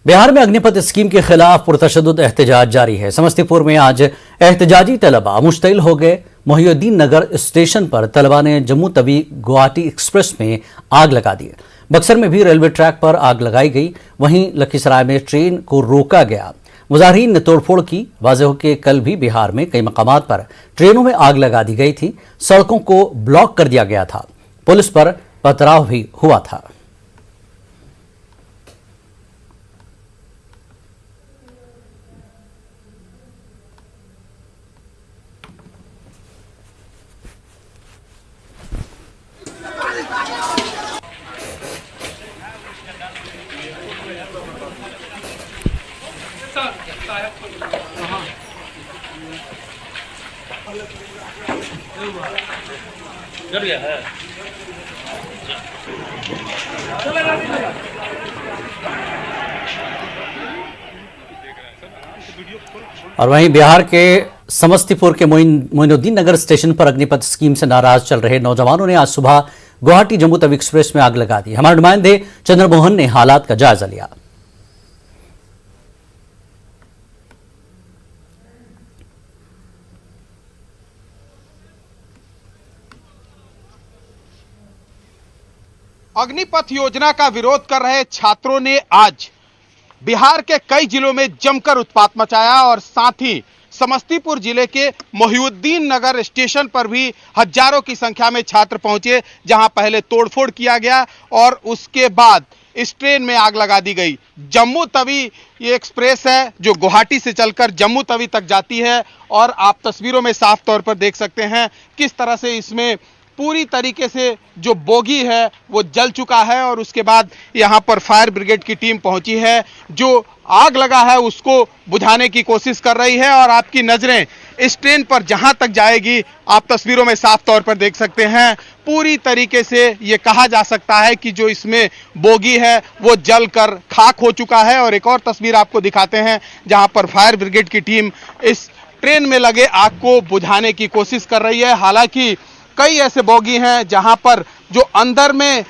बिहार में अग्निपथ स्कीम के खिलाफ पुरतशद्दुद एहतजाज जारी है। समस्तीपुर में आज एहतजाजी तलबा मुश्तइल हो गए। मोहिउद्दीन नगर स्टेशन पर तलबा ने जम्मू तवी गुवाहाटी एक्सप्रेस में आग लगा दी। बक्सर में भी रेलवे ट्रैक पर आग लगाई गई। वहीं लखीसराय में ट्रेन को रोका गया। मुजाहिरीन ने तोड़फोड़ की। वाज़ेह हो कि कल भी बिहार में कई मकामात पर ट्रेनों में आग लगा दी गई थी। सड़कों को ब्लॉक कर दिया गया था। पुलिस पर पथराव भी हुआ था। और वहीं बिहार के समस्तीपुर के मोइनुद्दीन नगर स्टेशन पर अग्निपथ स्कीम से नाराज चल रहे नौजवानों ने आज सुबह गुवाहाटी जम्मू तवी एक्सप्रेस में आग लगा दी। हमारे नुमाइंदे चंद्रमोहन ने हालात का जायजा लिया। अग्निपथ योजना का विरोध कर रहे छात्रों ने आज बिहार के कई जिलों में जमकर उत्पात मचाया और साथ ही समस्तीपुर जिले के मोहिउद्दीन नगर स्टेशन पर भी हजारों की संख्या में छात्र पहुंचे, जहां पहले तोड़फोड़ किया गया और उसके बाद इस ट्रेन में आग लगा दी गई। जम्मू तवी ये एक्सप्रेस है जो गुवाहाटी से चलकर जम्मू तवी तक जाती है और आप तस्वीरों में साफ तौर पर देख सकते हैं किस तरह से इसमें पूरी तरीके से जो बोगी है वो जल चुका है और उसके बाद यहां पर फायर ब्रिगेड की टीम पहुंची है जो आग लगा है उसको बुझाने की कोशिश कर रही है। और आपकी नजरें इस ट्रेन पर जहां तक जाएगी आप तस्वीरों में साफ तौर पर देख सकते हैं। पूरी तरीके से ये कहा जा सकता है कि जो इसमें बोगी है वो जल कर खाक हो चुका है। और एक और तस्वीर आपको दिखाते हैं जहां पर फायर ब्रिगेड की टीम इस ट्रेन में लगे आग को बुझाने की कोशिश कर रही है। हालांकि कई ऐसे बोगी हैं जहां पर जो अंदर में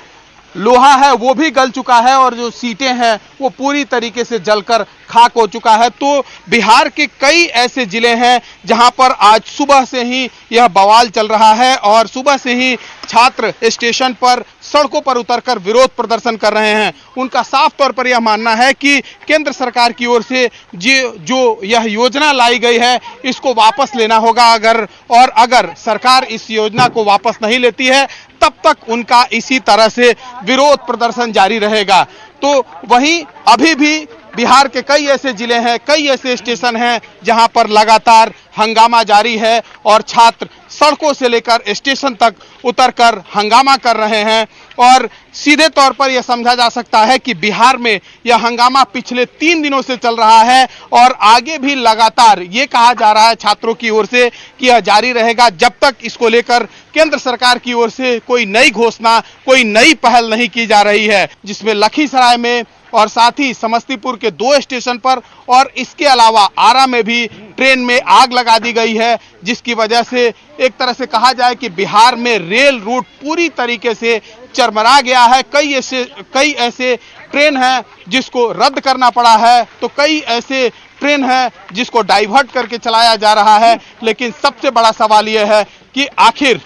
लोहा है वो भी गल चुका है और जो सीटें हैं वो पूरी तरीके से जलकर खाक हो चुका है। तो बिहार के कई ऐसे जिले हैं जहां पर आज सुबह से ही यह बवाल चल रहा है और सुबह से ही छात्र स्टेशन पर सड़कों पर उतरकर विरोध प्रदर्शन कर रहे हैं। उनका साफ तौर पर यह मानना है कि केंद्र सरकार की ओर से जो यह योजना लाई गई है इसको वापस लेना होगा। अगर सरकार इस योजना को वापस नहीं लेती है तब तक उनका इसी तरह से विरोध प्रदर्शन जारी रहेगा। तो वहीं अभी भी बिहार के कई ऐसे जिले हैं, कई ऐसे स्टेशन हैं जहां पर लगातार हंगामा जारी है और छात्र सड़कों से लेकर स्टेशन तक उतरकर हंगामा कर रहे हैं। और सीधे तौर पर यह समझा जा सकता है कि बिहार में यह हंगामा पिछले 3 दिनों से चल रहा है और आगे भी लगातार ये कहा जा रहा है छात्रों की ओर से कि यह जारी रहेगा जब तक इसको लेकर केंद्र सरकार की ओर से कोई नई घोषणा, कोई नई पहल नहीं की जा रही है। जिसमें लखीसराय में और साथ ही समस्तीपुर के 2 स्टेशन पर और इसके अलावा आरा में भी ट्रेन में आग लगा दी गई है, जिसकी वजह से एक तरह से कहा जाए कि बिहार में रेल रूट पूरी तरीके से चरमरा गया है। कई ऐसे ट्रेन हैं जिसको रद्द करना पड़ा है, तो कई ऐसे ट्रेन हैं जिसको डाइवर्ट करके चलाया जा रहा है। लेकिन सबसे बड़ा सवाल यह है कि आखिर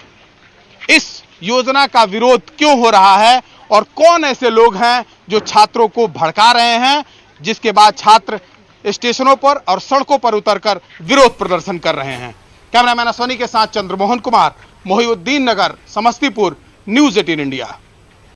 इस योजना का विरोध क्यों हो रहा है और कौन ऐसे लोग हैं जो छात्रों को भड़का रहे हैं, जिसके बाद छात्र स्टेशनों पर और सड़कों पर उतरकर विरोध प्रदर्शन कर रहे हैं। कैमरामैन अश्वनी के साथ चंद्रमोहन कुमार, मोहिउद्दीन नगर, समस्तीपुर, न्यूज़ 18 इंडिया।